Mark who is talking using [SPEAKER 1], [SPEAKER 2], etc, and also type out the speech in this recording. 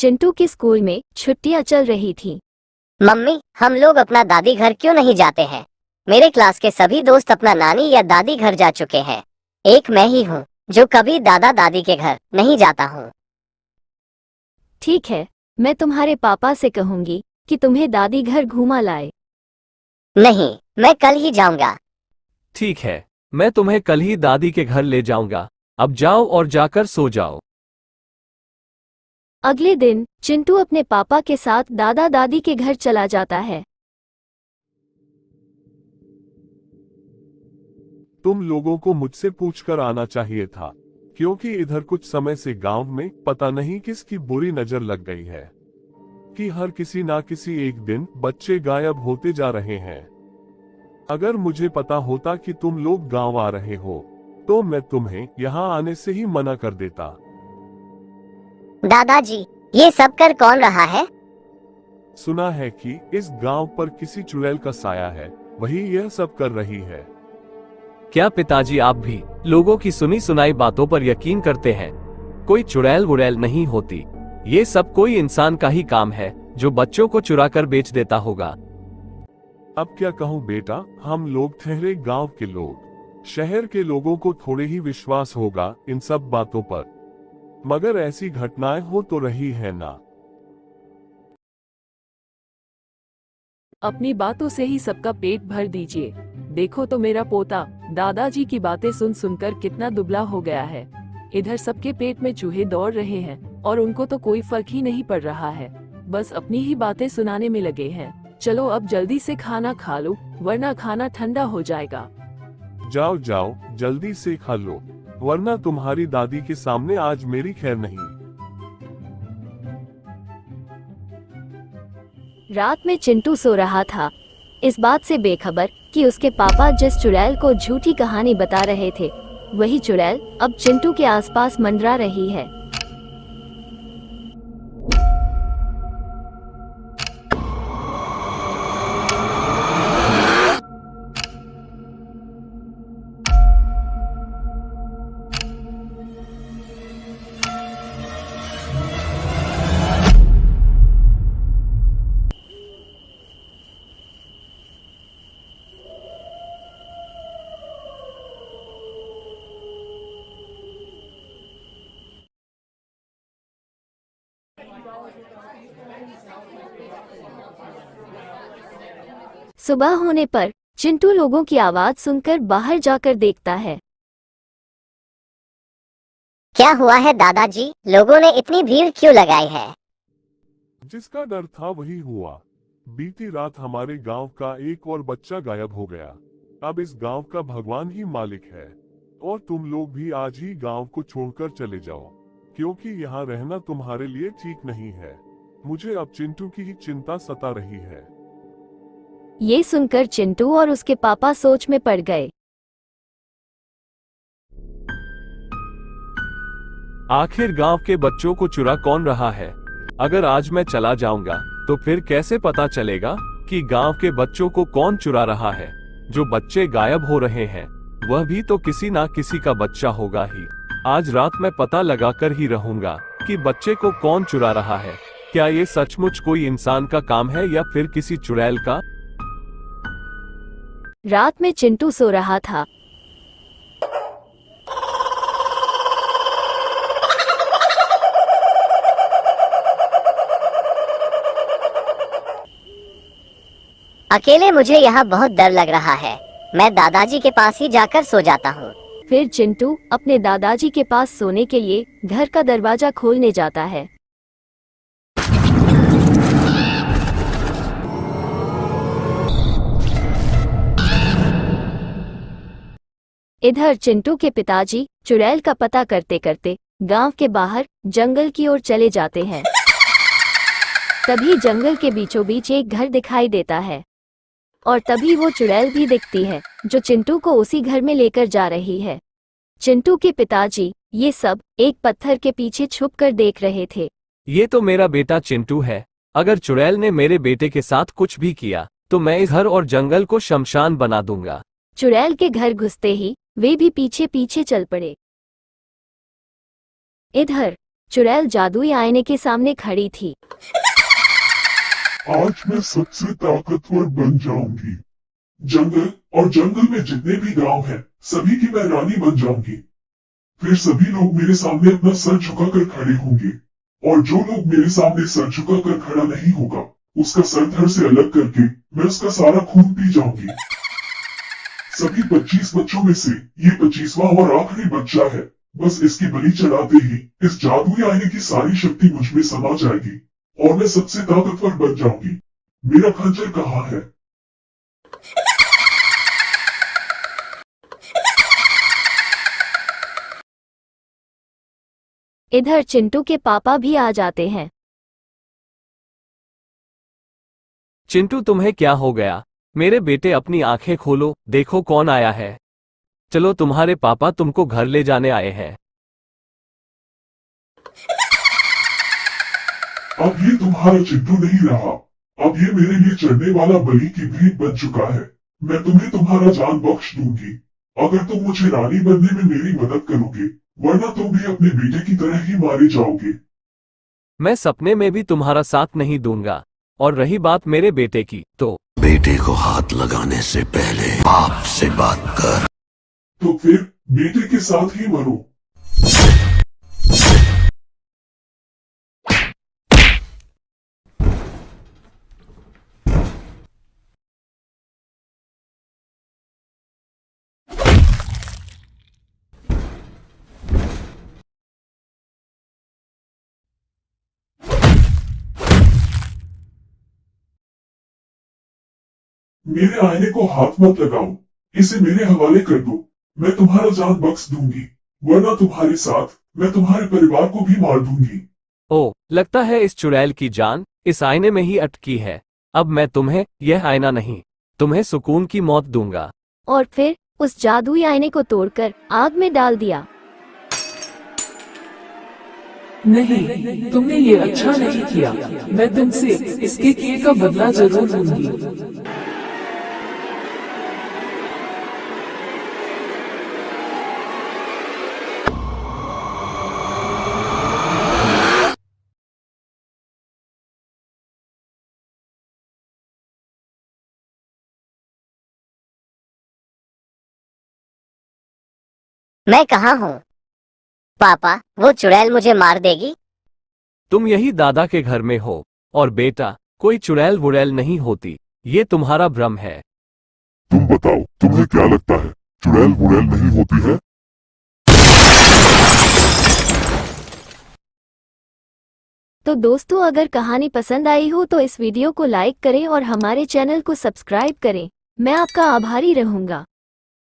[SPEAKER 1] चिंटू के स्कूल में छुट्टियां चल रही थीं।
[SPEAKER 2] मम्मी, हम लोग अपना दादी घर क्यों नहीं जाते हैं? मेरे क्लास के सभी दोस्त अपना नानी या दादी घर जा चुके हैं। एक मैं ही हूँ जो कभी दादा दादी के घर नहीं जाता हूँ।
[SPEAKER 1] ठीक है, मैं तुम्हारे पापा से कहूंगी कि तुम्हें दादी घर घुमा लाए।
[SPEAKER 2] नहीं, मैं कल ही जाऊंगा।
[SPEAKER 3] ठीक है, मैं तुम्हें कल ही दादी के घर ले जाऊंगा। अब जाओ और जाकर सो जाओ।
[SPEAKER 1] अगले दिन चिंटू अपने पापा के साथ दादा दादी के घर चला जाता है।
[SPEAKER 4] तुम लोगों को मुझसे पूछकर आना चाहिए था, क्योंकि इधर कुछ समय से गांव में पता नहीं किसकी बुरी नजर लग गई है कि हर किसी ना किसी एक दिन बच्चे गायब होते जा रहे हैं। अगर मुझे पता होता कि तुम लोग गांव आ रहे हो तो मैं तुम्हें यहाँ आने से ही मना कर देता।
[SPEAKER 2] दादाजी, ये सब कर कौन रहा है?
[SPEAKER 4] सुना है कि इस गांव पर किसी चुड़ैल का साया है, वही यह सब कर रही है।
[SPEAKER 3] क्या पिताजी आप भी लोगों की सुनी सुनाई बातों पर यकीन करते हैं? कोई चुड़ैल वुड़ैल नहीं होती। ये सब कोई इंसान का ही काम है जो बच्चों को चुरा कर बेच देता होगा।
[SPEAKER 4] अब क्या कहूँ बेटा, हम लोग ठहरे गांव के लोग, शहर के लोगों को थोड़े ही विश्वास होगा इन सब बातों पर, मगर ऐसी घटनाएं हो तो रही है ना।
[SPEAKER 5] अपनी बातों से ही सबका पेट भर दीजिए। देखो तो मेरा पोता दादाजी की बातें सुन सुनकर कितना दुबला हो गया है। इधर सबके पेट में चूहे दौड़ रहे हैं और उनको तो कोई फर्क ही नहीं पड़ रहा है, बस अपनी ही बातें सुनाने में लगे हैं। चलो अब जल्दी से खाना खा लो, वरना खाना ठंडा हो जाएगा।
[SPEAKER 4] जाओ जाओ, जल्दी से खा लो, वरना तुम्हारी दादी के सामने आज मेरी खैर नहीं।
[SPEAKER 1] रात में चिंटू सो रहा था, इस बात से बेखबर कि उसके पापा जिस चुड़ैल को झूठी कहानी बता रहे थे, वही चुड़ैल अब चिंटू के आसपास मंडरा रही है। सुबह होने पर चिंटू लोगों की आवाज सुनकर बाहर जाकर देखता है।
[SPEAKER 2] क्या हुआ है दादाजी? लोगों ने इतनी भीड़ क्यों लगाई है?
[SPEAKER 4] जिसका डर था वही हुआ। बीती रात हमारे गांव का एक और बच्चा गायब हो गया। अब इस गांव का भगवान ही मालिक है, और तुम लोग भी आज ही गांव को छोड़कर चले जाओ, क्योंकि यहाँ रहना तुम्हारे लिए ठीक नहीं है। मुझे अब चिंटू की ही चिंता सता रही है।
[SPEAKER 1] ये सुनकर चिंटू और उसके पापा सोच में पड़ गए।
[SPEAKER 3] आखिर गांव के बच्चों को चुरा कौन रहा है? अगर आज मैं चला जाऊंगा तो फिर कैसे पता चलेगा कि गांव के बच्चों को कौन चुरा रहा है? जो बच्चे गायब हो रहे हैं वह भी तो किसी ना किसी का बच्चा होगा ही। आज रात मैं पता लगाकर ही रहूंगा कि बच्चे को कौन चुरा रहा है। क्या ये सचमुच कोई इंसान का काम है या फिर किसी चुड़ैल का?
[SPEAKER 1] रात में चिंटू सो रहा था।
[SPEAKER 2] अकेले मुझे यहाँ बहुत डर लग रहा है। मैं दादाजी के पास ही जाकर सो जाता हूँ।
[SPEAKER 1] फिर चिंटू अपने दादाजी के पास सोने के लिए घर का दरवाजा खोलने जाता है। इधर चिंटू के पिताजी चुड़ैल का पता करते करते गांव के बाहर जंगल की ओर चले जाते हैं। तभी जंगल के बीचों बीच एक घर दिखाई देता है, और तभी वो चुड़ैल भी दिखती है जो चिंटू को उसी घर में लेकर जा रही है। चिंटू के पिताजी ये सब एक पत्थर के पीछे छुपकर देख रहे थे।
[SPEAKER 3] ये तो मेरा बेटा चिंटू है। अगर चुड़ैल ने मेरे बेटे के साथ कुछ भी किया तो मैं इस घर और जंगल को शमशान बना दूंगा।
[SPEAKER 1] चुड़ैल के घर घुसते ही वे भी पीछे पीछे चल पड़े। इधर चुड़ैल जादुई आईने के सामने खड़ी थी।
[SPEAKER 6] आज मैं सबसे ताकतवर बन जाऊंगी। जंगल और जंगल में जितने भी गांव हैं, सभी की मैं रानी बन जाऊंगी। फिर सभी लोग मेरे सामने अपना सर झुकाकर खड़े होंगे, और जो लोग मेरे सामने सर झुकाकर खड़ा नहीं होगा, उसका सर धड़ से अलग करके मैं उसका सारा खून पी जाऊंगी। सभी 25 बच्चों में से ये 25वां और आखिरी बच्चा है। बस इसकी बलि चढ़ाते ही इस जादुई आईने की सारी शक्ति मुझ में समा जाएगी और मैं सबसे ताकतवर बन जाऊंगी। मेरा खंजर कहाँ है?
[SPEAKER 1] इधर चिंटू के पापा भी आ जाते हैं।
[SPEAKER 3] चिंटू, तुम्हें क्या हो गया? मेरे बेटे, अपनी आंखें खोलो, देखो कौन आया है। चलो, तुम्हारे पापा तुमको घर ले जाने आए हैं।
[SPEAKER 6] अब ये तुम्हारा चिंटू नहीं रहा। अब ये मेरे लिए चढ़ने वाला बलि की भेंट बन चुका है। मैं तुम्हें तुम्हारा जान बख्श दूंगी अगर तुम मुझे रानी बनने में मेरी मदद करोगे, वरना तुम भी अपने बेटे की तरह ही मारे जाओगे।
[SPEAKER 3] मैं सपने में भी तुम्हारा साथ नहीं दूंगा। और रही बात मेरे बेटे की, तो
[SPEAKER 7] बेटे को हाथ लगाने से पहले बाप से बात कर।
[SPEAKER 6] तो फिर बेटे के साथ ही मरो। मेरे आईने को हाथ मत लगाओ, इसे मेरे हवाले कर दो। मैं तुम्हारा जान बख्श दूंगी, वरना तुम्हारे साथ मैं तुम्हारे परिवार को भी मार दूंगी।
[SPEAKER 3] ओ, लगता है इस चुड़ैल की जान इस आईने में ही अटकी है। अब मैं तुम्हें, यह आईना नहीं, तुम्हें सुकून की मौत दूंगा।
[SPEAKER 1] और फिर उस जादुई आईने को तोड़कर आग में डाल दिया।
[SPEAKER 5] नहीं, तुमने ये अच्छा नहीं किया। मैं तुमसे इसके किए का बदला जरूर लूंगी।
[SPEAKER 2] मैं कहाँ हूँ? पापा, वो चुड़ैल मुझे मार देगी?
[SPEAKER 3] तुम यही दादा के घर में हो। और बेटा, कोई चुड़ैल वुड़ैल नहीं होती, ये तुम्हारा भ्रम है।
[SPEAKER 6] तुम बताओ, तुम्हें क्या लगता है चुड़ैल वुड़ैल नहीं होती है?
[SPEAKER 1] तो दोस्तों, अगर कहानी पसंद आई हो तो इस वीडियो को लाइक करें और हमारे चैनल को सब्सक्राइब करें। मैं आपका आभारी रहूंगा।